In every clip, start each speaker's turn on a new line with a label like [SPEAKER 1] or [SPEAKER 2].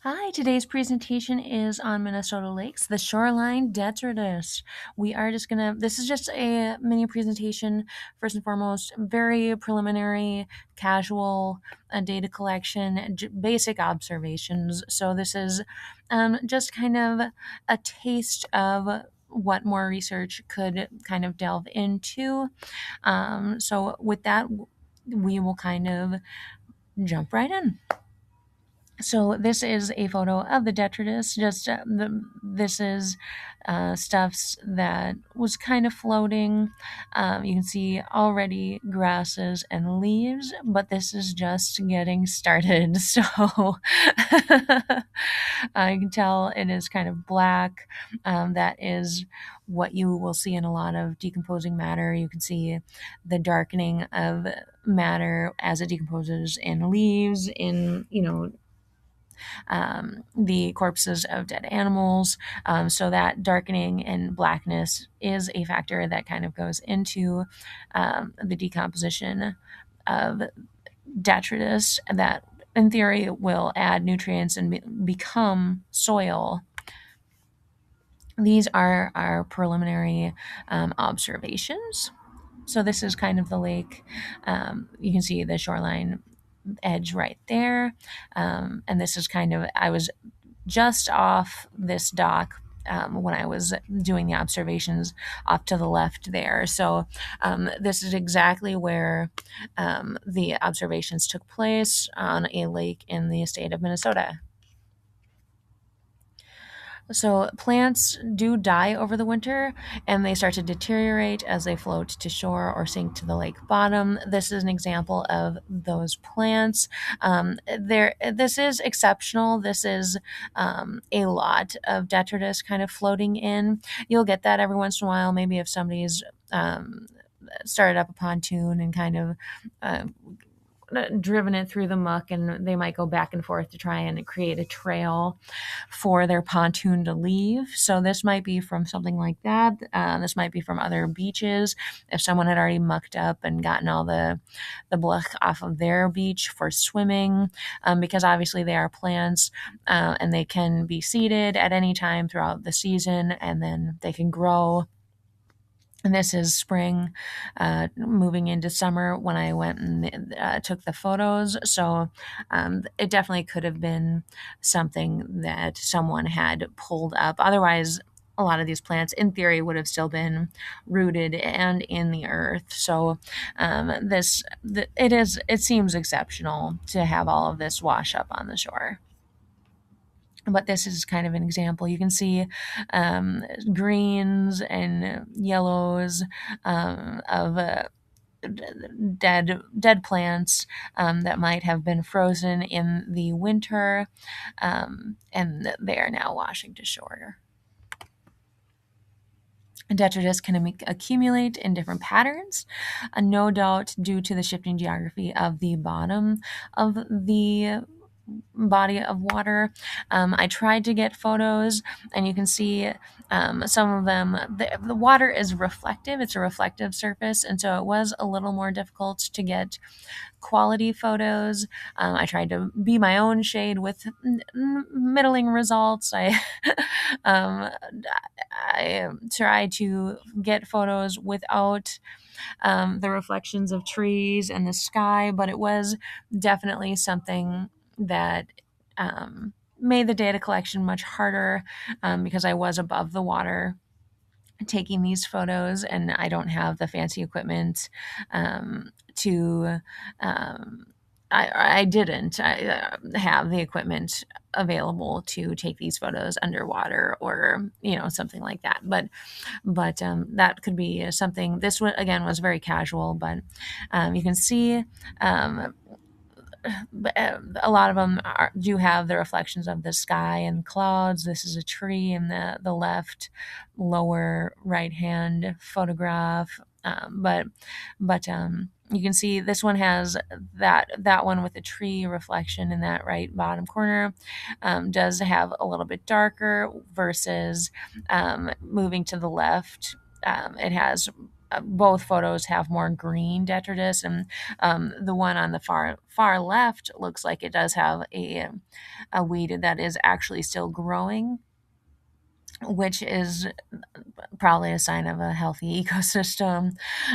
[SPEAKER 1] Hi, today's presentation is on Minnesota lakes, the Shoreline Detritus. This is just a mini presentation, first and foremost, very preliminary, casual data collection, basic observations. So this is just kind of a taste of what more research could kind of delve into. So with that, we will kind of jump right in. So this is a photo of the detritus. This is stuffs that was kind of floating. You can see already grasses and leaves, but this is just getting started. So you can tell it is kind of black. That is what you will see in a lot of decomposing matter. You can see the darkening of matter as it decomposes in leaves, the corpses of dead animals. So that darkening and blackness is a factor that kind of goes into the decomposition of detritus that in theory will add nutrients and become soil. These are our preliminary observations. So this is kind of the lake. You can see the shoreline edge right there. And this is I was just off this dock when I was doing the observations off to the left there. So this is exactly where the observations took place on a lake in the state of Minnesota. So plants do die over the winter and they start to deteriorate as they float to shore or sink to the lake bottom. This is an example of those plants. This is exceptional. This is a lot of detritus kind of floating in. You'll get that every once in a while, maybe if somebody's started up a pontoon and kind of driven it through the muck, and they might go back and forth to try and create a trail for their pontoon to leave. So this might be from something like that. This might be from other beaches. If someone had already mucked up and gotten all the bluck off of their beach for swimming, because obviously they are plants and they can be seeded at any time throughout the season, and then they can grow. And this is spring, moving into summer when I went and took the photos. So it definitely could have been something that someone had pulled up. Otherwise, a lot of these plants, in theory, would have still been rooted and in the earth. So it seems exceptional to have all of this wash up on the shore. But this is kind of an example. You can see greens and yellows of dead plants that might have been frozen in the winter, and they are now washing to shore. Detritus can accumulate in different patterns, no doubt due to the shifting geography of the bottom of the body of water. I tried to get photos, and you can see some of them. The water is reflective, it's a reflective surface, and so it was a little more difficult to get quality photos. I tried to be my own shade with middling results. Um, I tried to get photos without the reflections of trees and the sky, but it was definitely something that made the data collection much harder because I was above the water taking these photos, and I don't have the fancy equipment to. I didn't have the equipment available to take these photos underwater or something like that. But that could be something. This one again was very casual, but you can see a lot of them do have the reflections of the sky and clouds. This is a tree in the left lower right hand photograph, but you can see this one has that one with the tree reflection in that right bottom corner does have a little bit darker versus moving to the left. It has both photos have more green detritus, and the one on the far left looks like it does have a weed that is actually still growing, which is probably a sign of a healthy ecosystem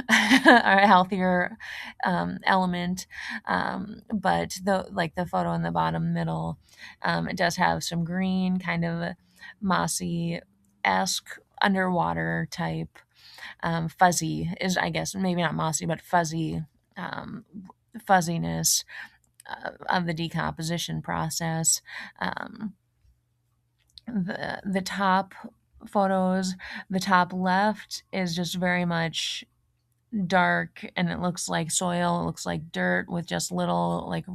[SPEAKER 1] or a healthier element. But the photo in the bottom middle, it does have some green, kind of mossy esque underwater type. Fuzzy is, I guess, maybe not mossy, but fuzzy fuzziness of the decomposition process. Um, the top photos, the top left is just very much dark, and it looks like soil, it looks like dirt with just little like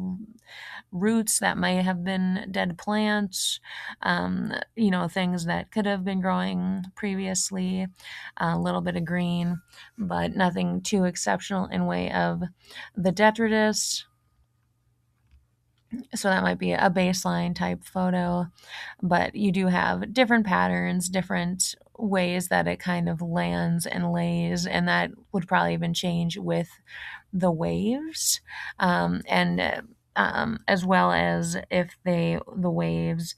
[SPEAKER 1] roots that may have been dead plants, things that could have been growing previously, a little bit of green, but nothing too exceptional in way of the detritus. So that might be a baseline type photo, but you do have different patterns, different ways that it kind of lands and lays, and that would probably even change with the waves, and as well as if the waves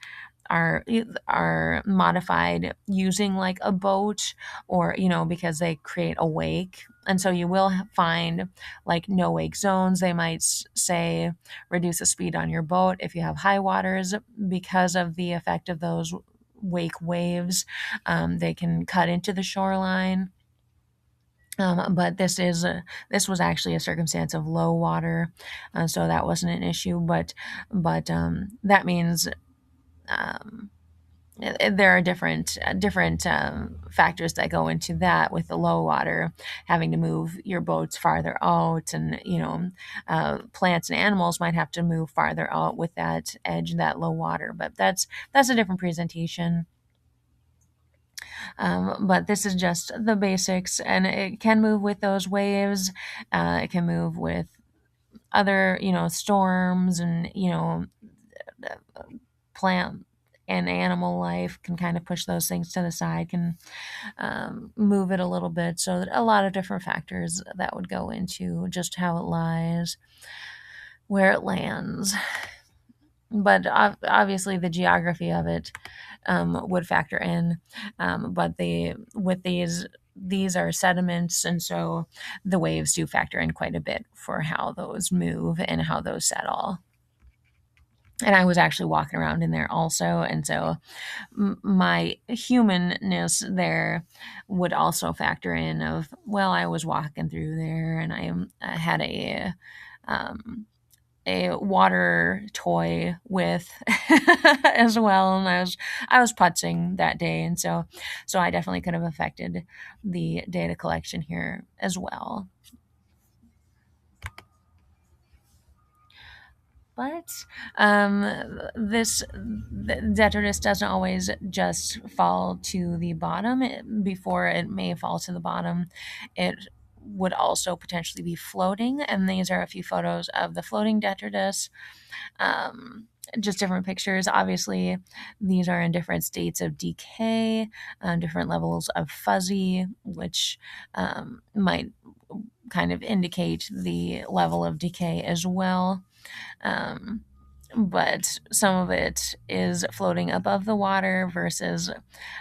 [SPEAKER 1] are modified using like a boat, or because they create a wake. And so you will find like no wake zones. They might say reduce the speed on your boat if you have high waters, because of the effect of those wake waves. They can cut into the shoreline. But this was actually a circumstance of low water, so that wasn't an issue. But that means there are different factors that go into that, with the low water having to move your boats farther out, and plants and animals might have to move farther out with that edge, that low water. But that's a different presentation. But this is just the basics, and it can move with those waves. It can move with other, storms, and, plant and animal life can kind of push those things to the side, can move it a little bit. So a lot of different factors that would go into just how it lies, where it lands. But obviously the geography of it would factor in. But with these are sediments, and so the waves do factor in quite a bit for how those move and how those settle. And I was actually walking around in there also, and so my humanness there would also factor in. Of, well, I was walking through there, and I had a water toy with as well, and I was putzing that day, and so I definitely could have affected the data collection here as well. But this detritus doesn't always just fall to the bottom. Before it may fall to the bottom, it would also potentially be floating, and these are a few photos of the floating detritus. Just different pictures. Obviously, these are in different states of decay, different levels of fuzzy, which might kind of indicate the level of decay as well. But some of it is floating above the water versus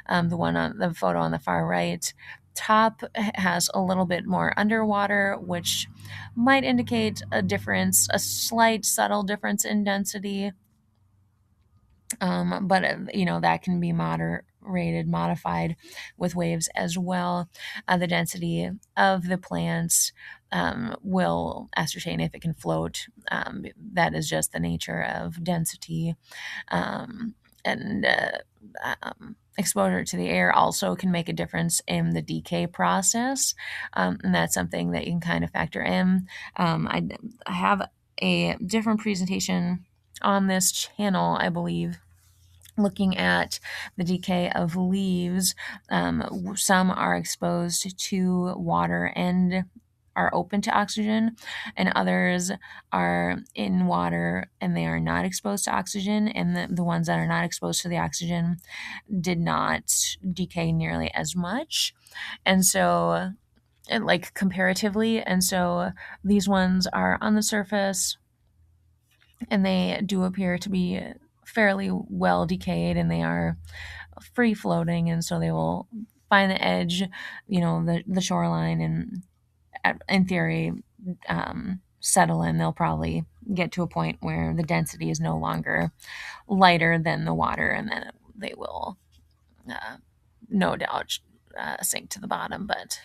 [SPEAKER 1] the one on the photo on the far right. Top has a little bit more underwater, which might indicate a difference, a slight subtle difference in density. But that can be modified with waves as well. The density of the plants will ascertain if it can float. That is just the nature of density. And exposure to the air also can make a difference in the decay process, and that's something that you can kind of factor in. I have a different presentation on this channel, I believe, looking at the decay of leaves. Some are exposed to water and are open to oxygen, and others are in water and they are not exposed to oxygen, and the ones that are not exposed to the oxygen did not decay nearly as much. And so like comparatively. And so these ones are on the surface and they do appear to be fairly well decayed, and they are free floating, and so they will find the edge, the shoreline, and in theory, settle in. They'll probably get to a point where the density is no longer lighter than the water, and then they will no doubt sink to the bottom, but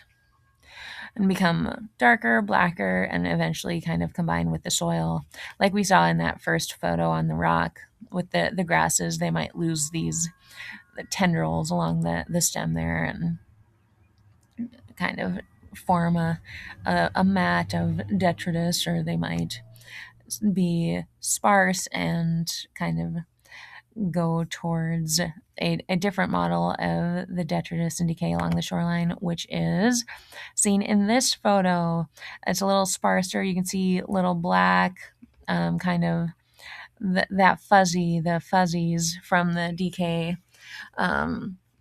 [SPEAKER 1] and become darker, blacker, and eventually kind of combine with the soil. Like we saw in that first photo on the rock with the grasses, they might lose these tendrils along the stem there and kind of form a mat of detritus, or they might be sparse and kind of go towards a different model of the detritus and decay along the shoreline, which is seen in this photo. It's a little sparser. You can see little black, kind of the fuzzies from the decay.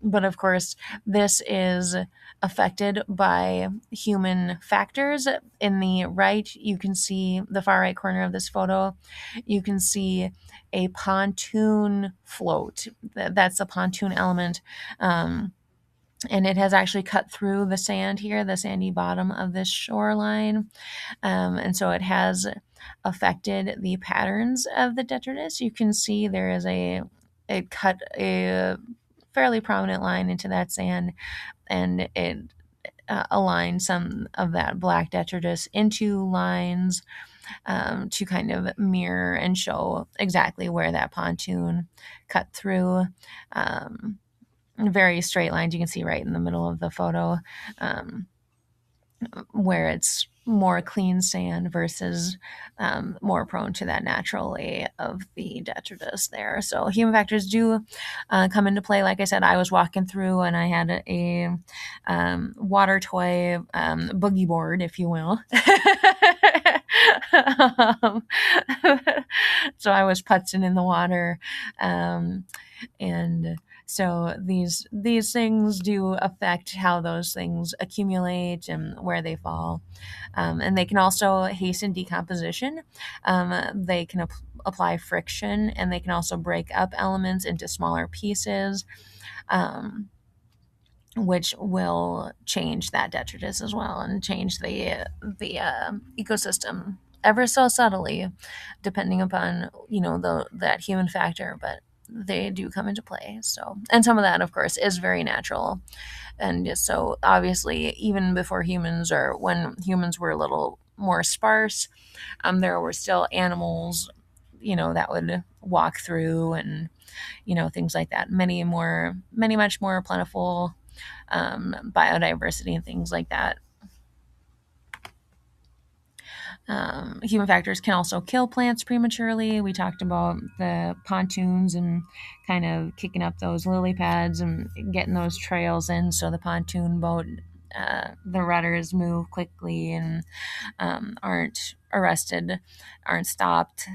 [SPEAKER 1] But of course, this is affected by human factors. In the right, you can see the far right corner of this photo, you can see a pontoon float. That's the pontoon element. And it has actually cut through the sand here, the sandy bottom of this shoreline. And so it has affected the patterns of the detritus. You can see there is it cut a fairly prominent line into that sand, and it aligned some of that black detritus into lines to kind of mirror and show exactly where that pontoon cut through. Very straight lines you can see right in the middle of the photo, where it's more clean sand versus more prone to that natural lay of the detritus there. So human factors do come into play. Like I said, I was walking through and I had a water toy boogie board, if you will. So I was putzing in the water, and so these things do affect how those things accumulate and where they fall, and they can also hasten decomposition. They can apply friction, and they can also break up elements into smaller pieces, which will change that detritus as well and change the ecosystem ever so subtly, depending upon that human factor, but they do come into play. So, and some of that, of course, is very natural. And so, obviously, even before humans, or when humans were a little more sparse, there were still animals, that would walk through, and things like that. Much more plentiful biodiversity and things like that. Human factors can also kill plants prematurely. We talked about the pontoons and kind of kicking up those lily pads and getting those trails in, so the pontoon boat, the rudders move quickly and aren't arrested, aren't stopped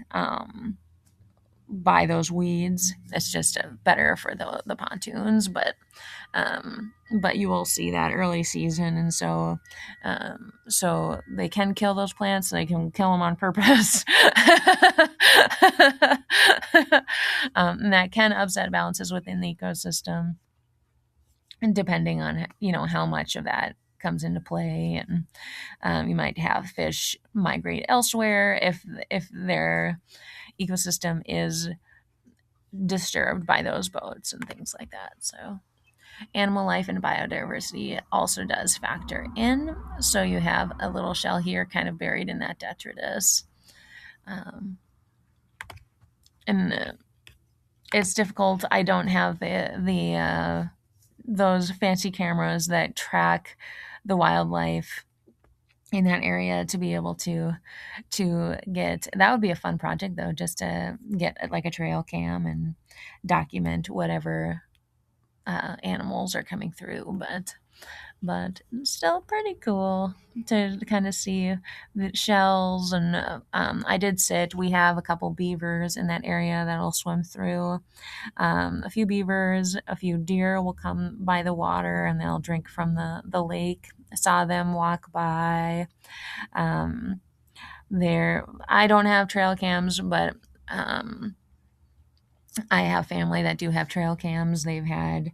[SPEAKER 1] by those weeds. It's just better for the pontoons, but you will see that early season, and so they can kill those plants. They can kill them on purpose, and that can upset balances within the ecosystem, and depending on how much of that comes into play. And you might have fish migrate elsewhere if their ecosystem is disturbed by those boats and things like that. So animal life and biodiversity also does factor in. So you have a little shell here kind of buried in that detritus. And it's difficult. I don't have those fancy cameras that track the wildlife in that area to be able to get. That would be a fun project, though, just to get like a trail cam and document whatever animals are coming through. But still pretty cool to kind of see the shells. And I did sit. We have a couple beavers in that area that'll swim through. A few beavers, a few deer will come by the water, and they'll drink from the lake saw them walk by. Um, I don't have trail cams, but I have family that do have trail cams. They've had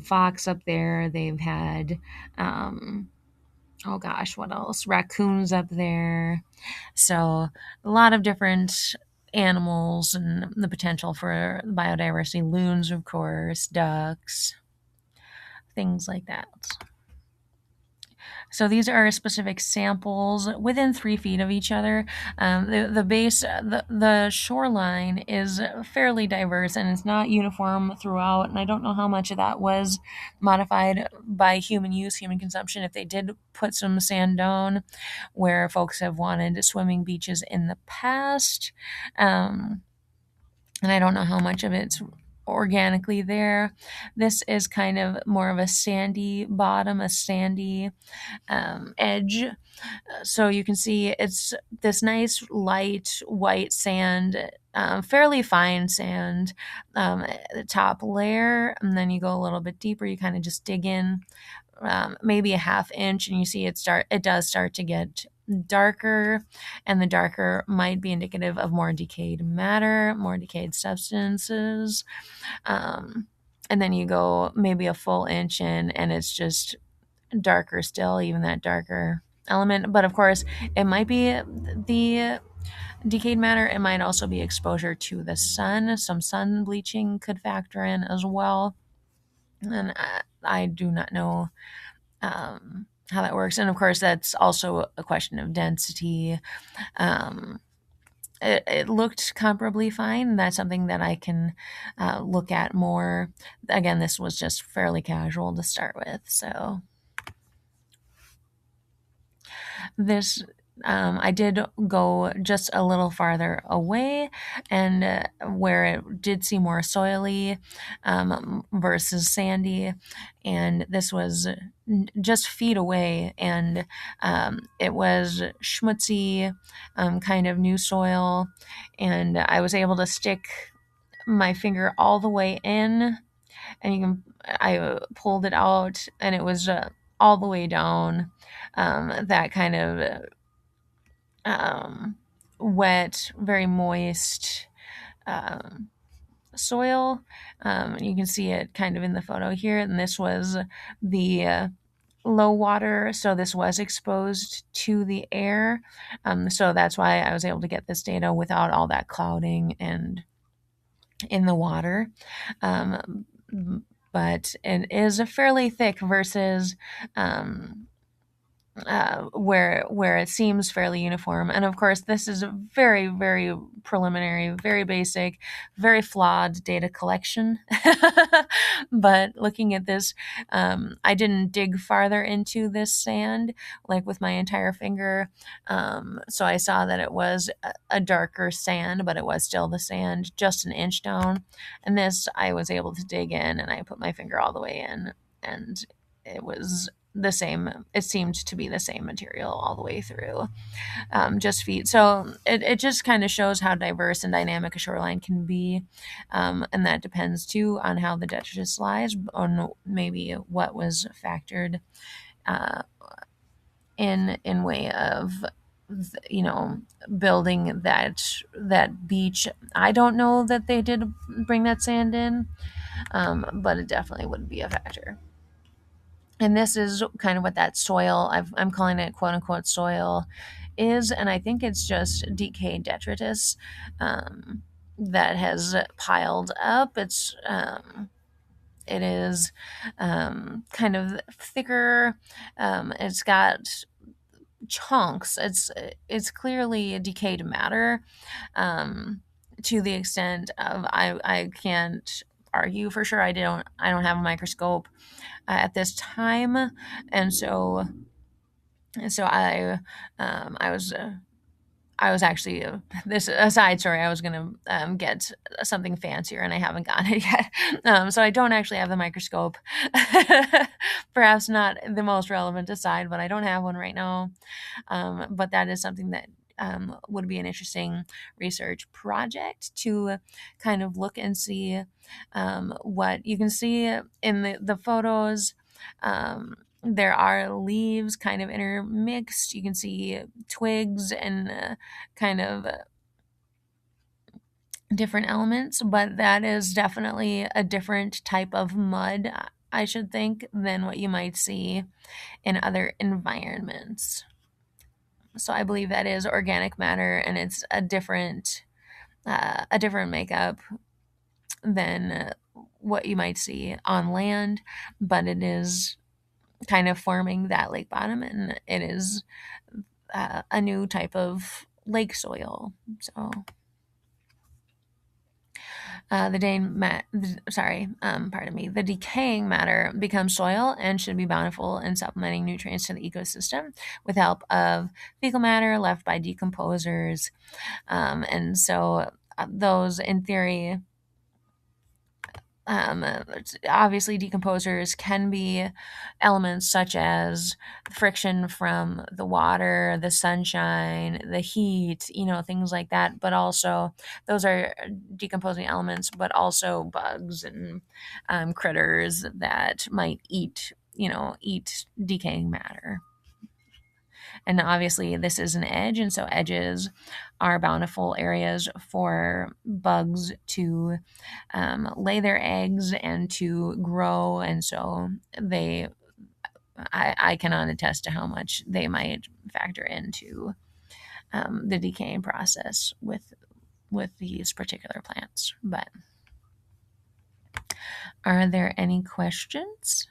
[SPEAKER 1] fox up there. They've had, oh gosh, what else? Raccoons up there. So a lot of different animals and the potential for biodiversity. Loons, of course, ducks, things like that. So these are specific samples within 3 feet of each other. The base, the shoreline is fairly diverse and it's not uniform throughout. And I don't know how much of that was modified by human use, human consumption. If they did put some sand down where folks have wanted swimming beaches in the past, and I don't know how much of it's organically there. This is kind of more of a sandy bottom, a sandy edge. So you can see it's this nice light white sand, fairly fine sand, the top layer, and then you go a little bit deeper. You kind of just dig in, maybe a ½ inch, and you see it does start to get darker, and the darker might be indicative of more decayed matter, more decayed substances. And then you go maybe a full inch in, and it's just darker still, even that darker element. But of course, it might be the decayed matter. It might also be exposure to the sun. Some sun bleaching could factor in as well. And I do not know how that works. And of course, that's also a question of density. It looked comparably fine. That's something that I can look at more. Again, this was just fairly casual to start with. So this, I did go just a little farther away, and where it did seem more soily versus sandy, and this was just feet away, and it was schmutzy, kind of new soil, and I was able to stick my finger all the way in, and I pulled it out, and it was all the way down. That kind of wet, very moist soil. You can see it kind of in the photo here, and this was the low water, so this was exposed to the air. So that's why I was able to get this data without all that clouding and in the water. But it is fairly thick versus where it seems fairly uniform. And of course, this is a very, very preliminary, very basic, very flawed data collection. But looking at this, I didn't dig farther into this sand, like with my entire finger. So I saw that it was a darker sand, but it was still the sand, just an inch down. And this, I was able to dig in, and I put my finger all the way in, and it was the same. It seemed to be the same material all the way through, just feet. So it just kind of shows how diverse and dynamic a shoreline can be, and that depends too on how the detritus lies, on maybe what was factored in way of building that beach. I don't know that they did bring that sand in, but it definitely would be a factor. And this is kind of what that soil, I'm calling it quote unquote soil, is. And I think it's just decayed detritus that has piled up. It is kind of thicker. It's got chunks. It's clearly decayed matter, to the extent of I can't argue for sure. I don't have a microscope at this time, and so I was actually this a side story. I was gonna get something fancier, and I haven't gotten it yet. So I don't actually have the microscope. Perhaps not the most relevant aside, but I don't have one right now. But that is something that would be an interesting research project to kind of look and see what you can see in the photos. there are leaves kind of intermixed. You can see twigs and kind of different elements, but that is definitely a different type of mud, I should think, than what you might see in other environments. So I believe that is organic matter, and it's a different makeup than what you might see on land, but it is kind of forming that lake bottom, and it is a new type of lake soil. So the decaying matter becomes soil and should be bountiful in supplementing nutrients to the ecosystem with help of fecal matter left by decomposers. And so those, in theory, um, obviously decomposers can be elements such as friction from the water, the sunshine, the heat, things like that. But also, those are decomposing elements, but also bugs and critters that might eat decaying matter. And obviously, this is an edge, and so edges are bountiful areas for bugs to lay their eggs and to grow. And so I cannot attest to how much they might factor into the decaying process with these particular plants. But are there any questions?